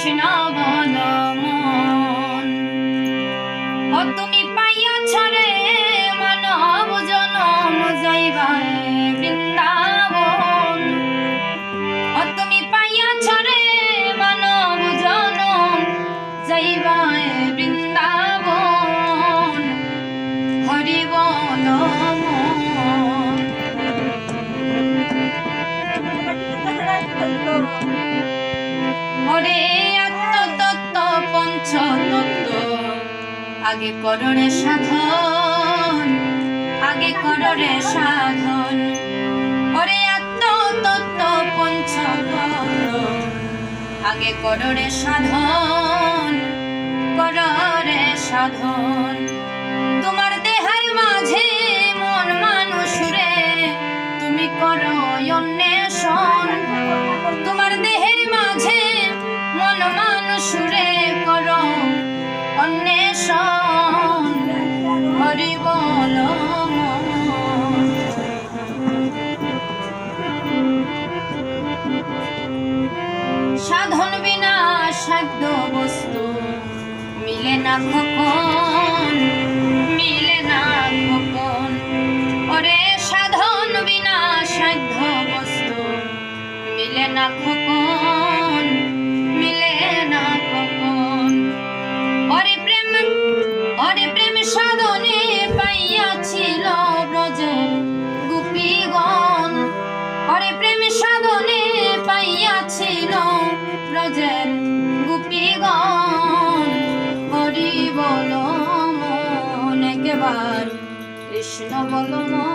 কৃষ্ণ বল মন। ও তুমি পাইয়াছ রে মানব জনম যাইবায় বৃন্দাবন। ও তুমি পাইয়াছ রে মানব জনম যাইবায় বৃন্দাবন। হরি বল মন। ওরে আত্মতত্ত্ব পঞ্চতত্ত্ব আগে কররে সাধন, আগে কররে সাধন। ওরে আত্মতত্ত্ব পঞ্চতত্ত্ব আগে কররে সাধন, কররে সাধন। তোমার দেহের মাঝে মন মানুষ রে তুমি করো অন্বেষণ। তোমার দেহের মাঝে মন মানুষ রে করো অন্বেষণ। হরি বল মন। সাধন বিনা সাধ্য বস্তু মিলে না খোকন, মিলে না খোকন। ওরে সাধন বিনা সাধ্য বস্তু মিলে না খোকন, মিলে না খোকন। ওরে প্রেম সাধনে পাইয়াছিল ব্রজের গোপীগণ। ওরে প্রেম সাধনে পাইয়াছিল ব্রজের গোপীগণ। হরি বল মন একবার কৃষ্ণ বল মন।